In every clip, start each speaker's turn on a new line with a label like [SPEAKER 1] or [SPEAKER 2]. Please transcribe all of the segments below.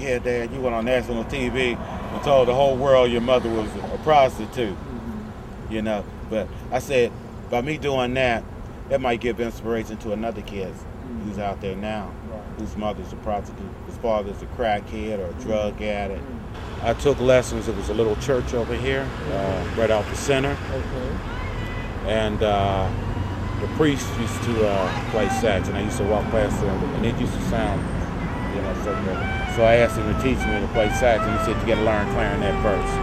[SPEAKER 1] yeah, Dad, you went on national TV and told the whole world your mother was a prostitute, you know. But I said, by me doing that, that might give inspiration to another kid who's out there now, whose mother's a prostitute, his father's a crackhead or a drug addict. I took lessons. It was a little church over here, right out the center.
[SPEAKER 2] Okay.
[SPEAKER 1] And the priest used to play sax, and I used to walk past him, and it used to sound, you know, so good. So I asked him to teach me to play sax, and he said, you got to learn clarinet first.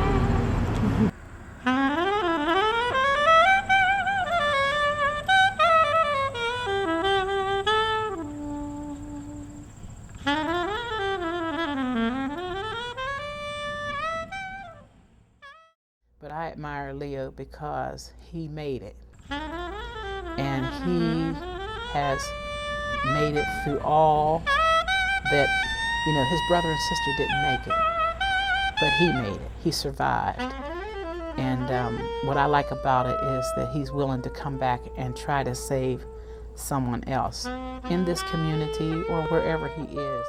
[SPEAKER 3] But I admire Leo because he made it. And he has made it through all that, you know, his brother and sister didn't make it. But he made it. He survived. And what I like about it is that he's willing to come back and try to save someone else in this community or wherever he is.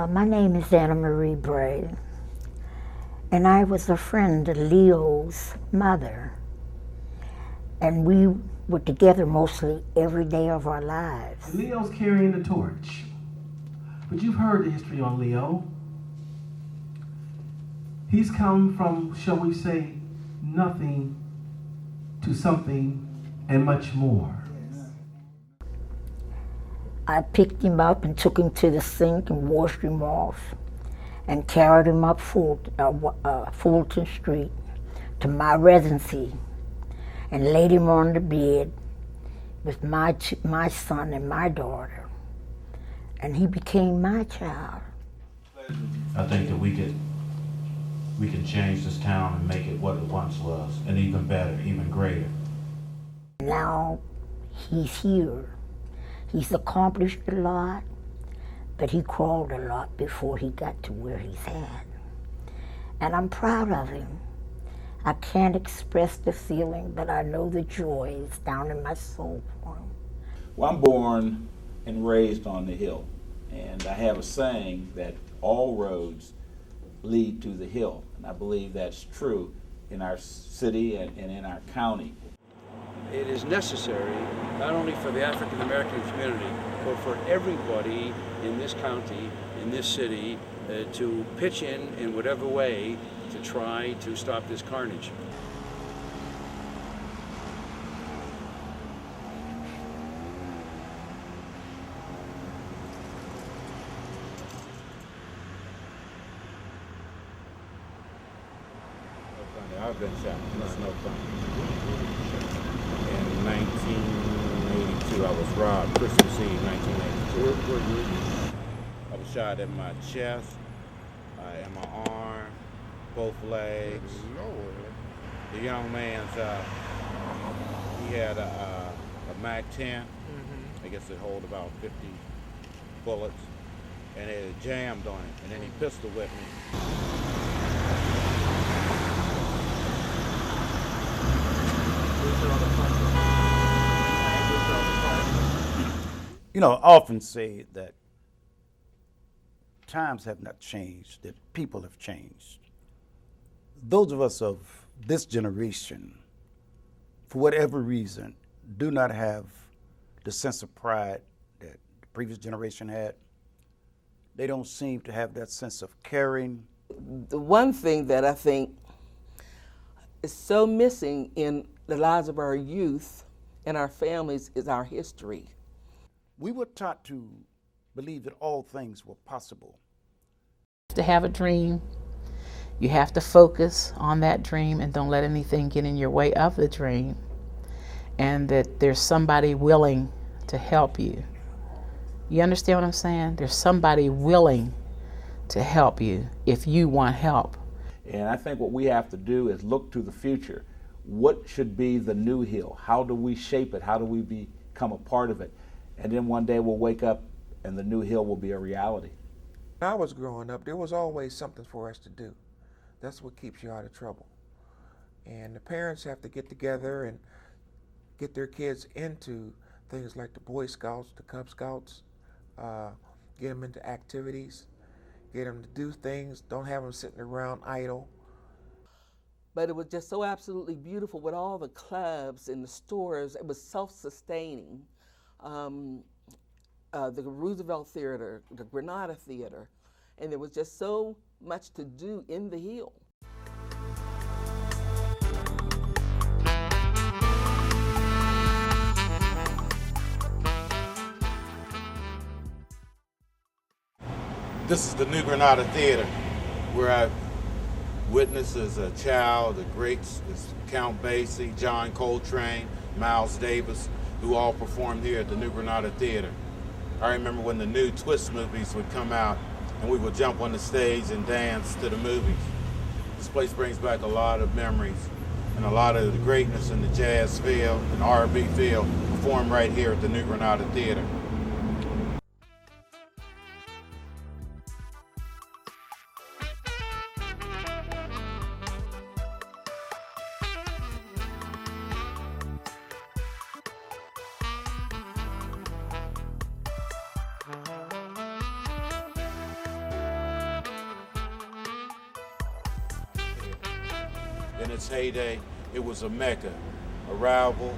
[SPEAKER 4] My name is Anna Marie Bray, and I was a friend of Leo's mother, and we were together mostly every day of our lives.
[SPEAKER 2] Leo's carrying the torch, but you've heard the history on Leo. He's come from, shall we say, nothing to something and much more.
[SPEAKER 4] I picked him up and took him to the sink and washed him off and carried him up Fulton Street to my residency and laid him on the bed with my son and my daughter. And he became my child.
[SPEAKER 1] I think that we can change this town and make it what it once was, and even better, even greater.
[SPEAKER 4] Now he's here. He's accomplished a lot, but he crawled a lot before he got to where he's at. And I'm proud of him. I can't express the feeling, but I know the joy is down in my soul for him.
[SPEAKER 5] Well, I'm born and raised on the hill, and I have a saying that all roads lead to the hill, and I believe that's true in our city and in our county.
[SPEAKER 6] It is necessary, not only for the African American community, but for everybody in this county, in this city, to pitch in whatever way to try to stop this carnage.
[SPEAKER 1] I've been shot. That's no fun. In 1982, I was robbed. Christmas Eve, 1982. I was shot in my chest, in my arm, both legs. The young man's, he had a MAC-10. I guess it hold about 50 bullets, and it jammed on it, and then he pistol whipped me.
[SPEAKER 7] You know, I often say that times have not changed, that people have changed. Those of us of this generation for whatever reason, do not have the sense of pride that the previous generation had. They don't seem to have that sense of caring.
[SPEAKER 8] The one thing that I think is so missing in the lives of our youth and our families is our history.
[SPEAKER 7] We were taught to believe that all things were possible.
[SPEAKER 3] To have a dream, you have to focus on that dream and don't let anything get in your way of the dream, and that there's somebody willing to help you. You understand what I'm saying? There's somebody willing to help you if you want help.
[SPEAKER 5] And I think what we have to do is look to the future. What should be the new Hill? How do we shape it? How do we become a part of it? And then one day we'll wake up and the new Hill will be a reality.
[SPEAKER 9] When I was growing up, there was always something for us to do. That's what keeps you out of trouble. And the parents have to get together and get their kids into things like the Boy Scouts, the Cub Scouts, get them into activities, get them to do things, don't have them sitting around idle.
[SPEAKER 8] But it was just so absolutely beautiful with all the clubs and the stores. It was self-sustaining. The Roosevelt Theater, the Granada Theater, and there was just so much to do in the Hill.
[SPEAKER 1] This is the New Granada Theater, where I witnessed as a child the greats, Count Basie, John Coltrane, Miles Davis, who all performed here at the New Granada Theater. I remember when the new Twist movies would come out and we would jump on the stage and dance to the movies. This place brings back a lot of memories and a lot of the greatness in the jazz field and R&B field performed right here at the New Granada Theater. In its heyday, it was a mecca, a rival.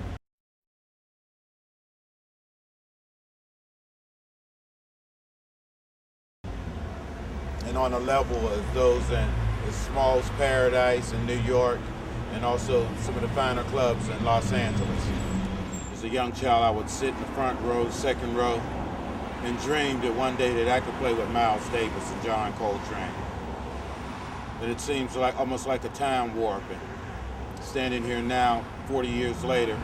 [SPEAKER 1] And on a level of those in as small as Paradise in New York, and also some of the finer clubs in Los Angeles. As a young child, I would sit in the front row, second row, and dream that one day that I could play with Miles Davis and John Coltrane. And it seems like almost like a time warp. And standing here now, 40 years later,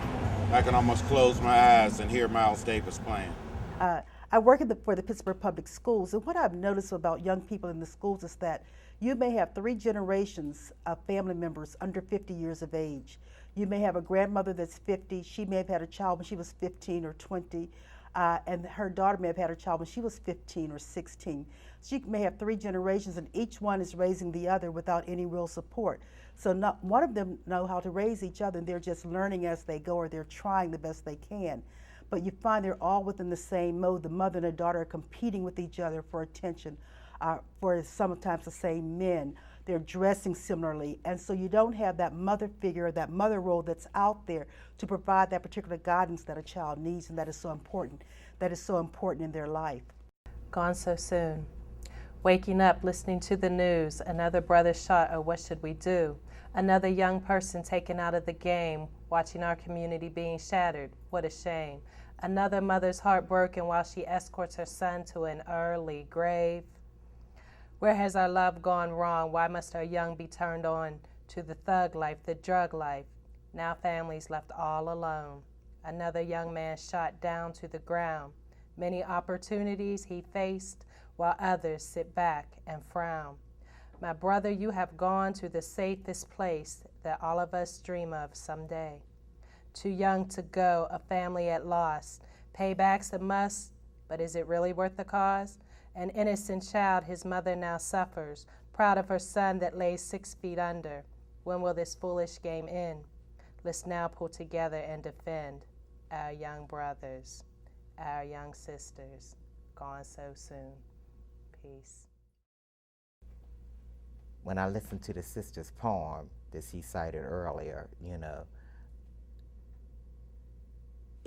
[SPEAKER 1] I can almost close my eyes and hear Miles Davis playing.
[SPEAKER 10] I work for the Pittsburgh Public Schools, and what I've noticed about young people in the schools is that you may have 3 generations of family members under 50 years of age. You may have a grandmother that's 50, she may have had a child when she was 15 or 20, and her daughter may have had a child when she was 15 or 16. She may have 3 generations, and each one is raising the other without any real support. So not one of them know how to raise each other, and they're just learning as they go, or they're trying the best they can. But you find they're all within the same mode. The mother and the daughter are competing with each other for attention, for sometimes the same men. They're dressing similarly. And so you don't have that mother figure, that mother role that's out there to provide that particular guidance that a child needs, and that is so important. That is so important in their life.
[SPEAKER 11] Gone so soon. Waking up, listening to the news, another brother shot, or what should we do? Another young person taken out of the game, watching our community being shattered. What a shame. Another mother's heart broken while she escorts her son to an early grave. Where has our love gone wrong? Why must our young be turned on to the thug life, the drug life? Now families left all alone. Another young man shot down to the ground. Many opportunities he faced while others sit back and frown. My brother, you have gone to the safest place that all of us dream of someday. Too young to go, a family at loss. Payback's a must, but is it really worth the cause? An innocent child, his mother now suffers, proud of her son that lays 6 feet under. When will this foolish game end? Let's now pull together and defend our young brothers, our young sisters, gone so soon. Peace.
[SPEAKER 12] When I listened to the sister's poem that she cited earlier,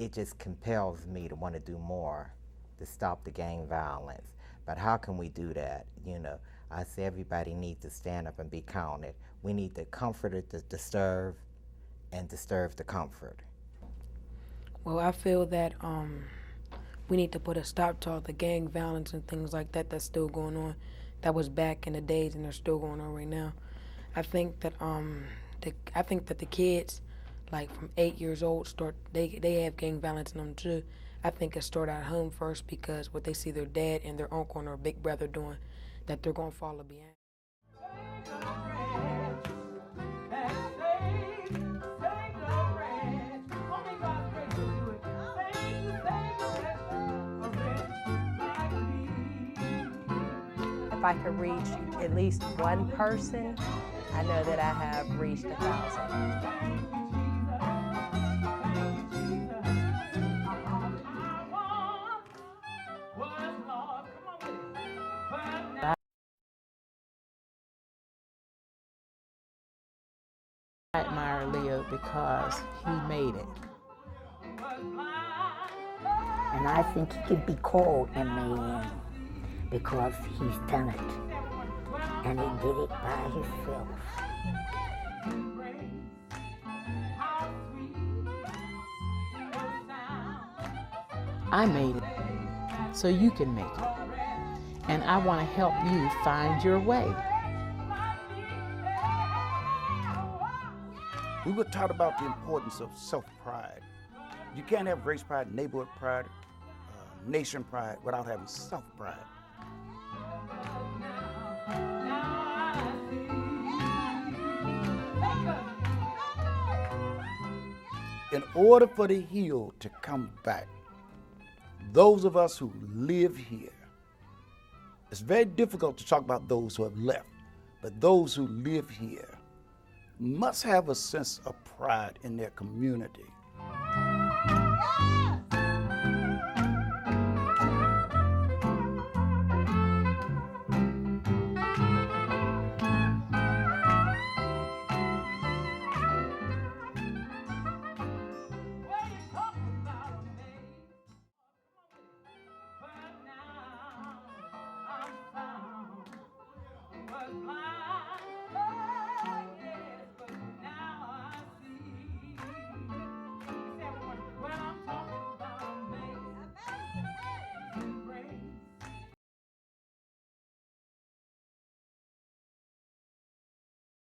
[SPEAKER 12] it just compels me to want to do more to stop the gang violence. But how can we do that? You know, I say everybody needs to stand up and be counted. We need the comforter to disturb and disturb the comfort.
[SPEAKER 13] Well, I feel that we need to put a stop to all the gang violence and things like that that's still going on. That was back in the days and they're still going on right now. I think that the kids, like from 8 years old, they have gang violence in them too. I think it started at home first because what they see their dad and their uncle and their big brother doing, that they're gonna follow behind.
[SPEAKER 11] If I could reach at least one person, I know that I have reached 1,000.
[SPEAKER 3] I admire Leo because he made it.
[SPEAKER 4] And I think he could be called M-A-N because he's done it. And he did it by himself.
[SPEAKER 3] I made it, so you can make it. And I want to help you find your way.
[SPEAKER 7] We were taught about the importance of self-pride. You can't have race pride, neighborhood pride, nation pride without having self-pride. In order for the hill to come back, those of us who live here, it's very difficult to talk about those who have left, but those who live here must have a sense of pride in their community.